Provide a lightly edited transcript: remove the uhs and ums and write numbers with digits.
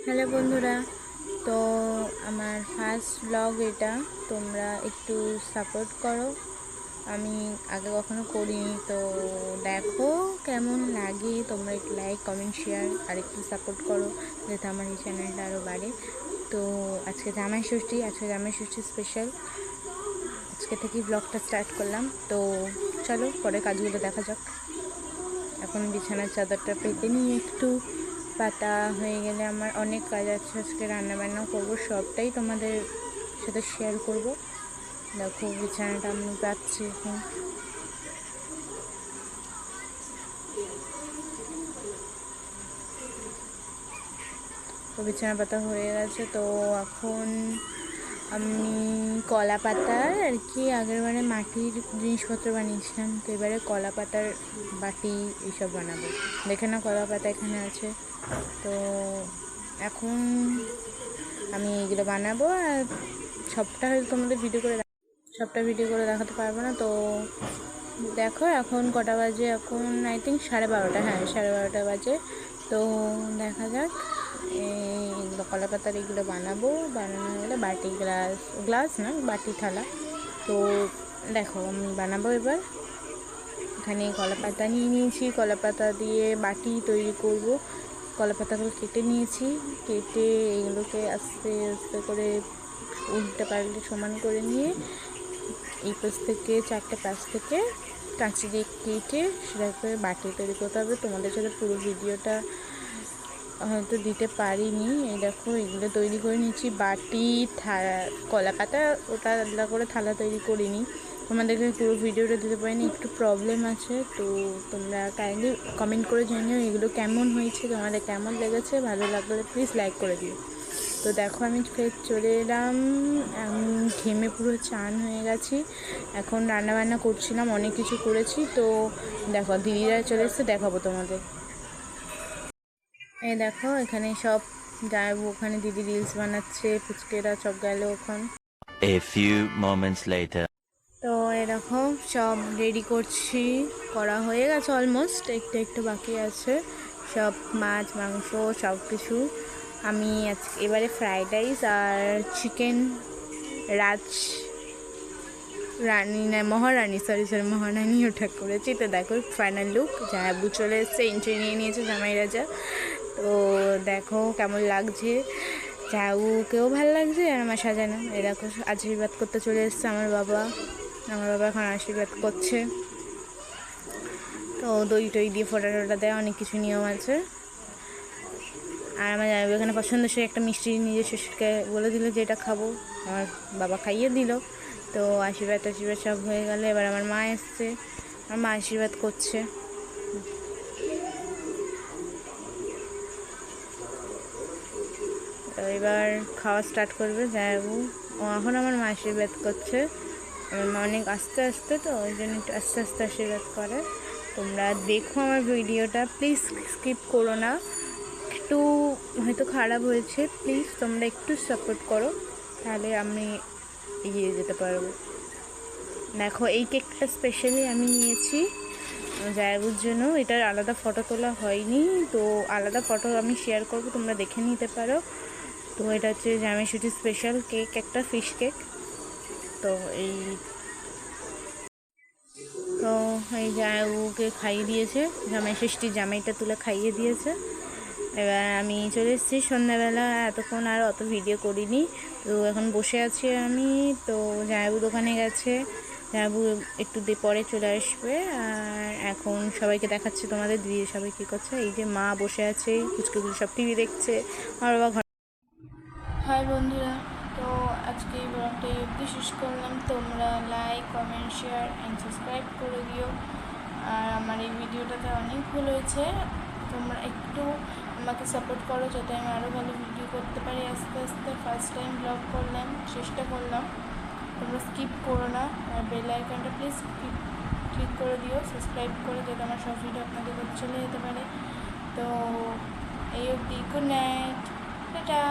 Hello বন্ধুরা, তো আমার ফার্স্ট ব্লগ এটা। তোমরা একটু সাপোর্ট করো। আমি আগে কখনো করিনি, তো দেখো কেমন লাগে। তোমরা একটু লাইক, কমেন্ট, শেয়ার আর একটু সাপোর্ট করো, যাতে আমার এই চ্যানেলটা আরও বাড়ে। তো আজকে জামাই ষষ্ঠী স্পেশাল। আজকে থেকেই ব্লগটা স্টার্ট করলাম। তো চলো পরে কাজগুলো দেখা যাক। এখন বিছানার চাদরটা পেতে নিয়ে একটু পাতা হয়ে গেলে আমার অনেক কাজ আছে। আজকে রান্নাবান্না করবো, সবটাই তোমাদের সাথে শেয়ার করব। দেখো বিছানাটা আমি পাচ্ছি এখন। তো বিছানা পাতা হয়ে গেছে। তো এখন আমি কলা পাতার আর কি আগের বারে মাটির জিনিসপত্র বানিয়েছিলাম, তো এবারে কলা পাতার বাটি এইসব বানাবো। দেখে না কলা পাতা এখানে আছে। তো এখন আমি এগুলো বানাবো, আর সবটা হয়তো তোমাদের সবটা ভিডিও করে দেখাতে পারবো না। তো দেখো এখন কটা বাজে, এখন আই থিঙ্ক 12:30। হ্যাঁ, 12:30 বাজে। তো দেখা যাক। এইগুলো কলা পাতার এগুলো বানানো হলে বাটি, গ্লাস না, বাটি, থালা। তো দেখো আমি বানাবো এবার। এখানে কলা পাতা নিয়ে নিয়েছি, কলা পাতা দিয়ে বাটি তৈরি করব। কলা পাতাগুলো কেটে নিয়েছি, কেটে এগুলোকে আস্তে আস্তে করে উল্টে পাল্টে সমান করে নিয়ে এই পাশ থেকে 4টে পাশ থেকে কাঁচি দিয়ে কেটে সেটা করে বাটি তৈরি করতে হবে। তোমাদের সাথে পুরো ভিডিওটা হয়তো দিতে পারিনি। এই দেখো এগুলো তৈরি করে নিচ্ছি, বাটি, থালা, কলা পাতা ওটা আলাদা করে থালা তৈরি করিনি। তোমাদেরকে পুরো ভিডিওটা দিতে পারিনি, একটু প্রবলেম আছে। তো তোমরা কাইন্ডলি কমেন্ট করে জানিও এগুলো কেমন হয়েছে, তোমাদের কেমন লেগেছে। ভালো লাগলে প্লিজ লাইক করে দিও। তো দেখো আমি ফের চলে এলাম, আমি ঘেমে পুরো চান হয়ে গেছি। এখন রান্নাবান্না করছিলাম, অনেক কিছু করেছি। তো দেখো দিদিরা চলে এসছে, দেখাবো তোমাদের। এই দেখো এখানে সব যাবো, ওখানে দিদি রিলস বানাচ্ছে, ফুচকেরা সব গেল ওখান। A few moments later. তো এরকম সব রেডি করছি, করা হয়ে গেছে অলমোস্ট, একটু একটু বাকি আছে। সব মাছ মাংস সব কিছু। আমি এবারে ফ্রাইড রাইস আর চিকেন মহারানী ওটা করেছি। তো দেখো ফাইনাল লুক। জামাইবু চলে এসছে, এন্ট্রি নিয়ে নিয়েছে জামাই রাজা। তো দেখো কেমন লাগছে, জামাইবুকেও ভালো লাগছে আর আমার সাজানো। এই দেখো আশীর্বাদ করতে চলে এসছে আমার বাবা এখন আশীর্বাদ করছে। তো দই টই দিয়ে ফোটা টোটা দেয়, অনেক কিছু নিয়ম আছে। আর আমার জামাইবু এখানে পছন্দসই একটা মিষ্টি নিজের শ্বশুরকে বলে দিল যে এটা খাবো, আমার বাবা খাইয়ে দিল। তো আশীর্বাদ সব হয়ে গেলে এবার আমার মা এসছে, আমার মা আশীর্বাদ করছে। তো এবার খাওয়া স্টার্ট করবে জামাইবু। এখন আমার মা আশীর্বাদ করছে। আমার মা অনেক আস্তে আস্তে, তো ওই জন্য একটু আস্তে আস্তে আশীর্বাদ করে। তোমরা দেখো আমার ভিডিওটা, প্লিজ স্কিপ করো না। একটু হয়তো খারাপ হয়েছে, প্লিজ তোমরা একটু সাপোর্ট করো, তাহলে আমি এগিয়ে যেতে পারবো। দেখো এই কেকটা স্পেশালি আমি নিয়েছি জায়াবুর জন্য। এটার আলাদা ফটো তোলা হয়নি, তো আলাদা ফটো আমি শেয়ার করব, তোমরা দেখে নিতে পারো। তো এটা হচ্ছে জামাই ষষ্ঠী স্পেশাল কেক, একটা ফিশ কেক। তো এই জামাইবুকে খাইয়ে দিয়েছে, জামাই ষষ্ঠীর জামাইটা তুলে খাইয়ে দিয়েছে। এবার আমি চলে এসেছি সন্ধ্যাবেলা, এতক্ষণ আর অত ভিডিও করিনি। তো এখন বসে আছি আমি। তো জামাইবু দোকানে গেছে, জামাইবু একটু পরে চলে আসবে। আর এখন সবাইকে দেখাচ্ছে তোমাদের, দিদি সবাই কী করছে। এই যে মা বসে আছে, কুচকুচু সব টিভি দেখছে, আর বাবা হাই বন্ধুরা, তো আজকে এই ব্লগটা অবধি শেষ করলাম। তোমরা like, comment, share and subscribe করে দিও। আর আমার এই ভিডিওটাতে অনেক ভুল হয়েছে, তোমরা একটু আমাকে সাপোর্ট করো, যাতে আমি আরও ভালো ভিডিও করতে পারি। আস্তে আস্তে ফার্স্ট টাইম ব্লগ করলাম, চেষ্টা করলাম। তোমরা স্কিপ করো না, আর বেল আইকনটা প্লিজ ক্লিক করে দিও, সাবস্ক্রাইব করে, যাতে আমার সব ভিডিও আপনাদের কাছে চলে যেতে পারে। তো এই অবধি, গুড নাইট, টাটা।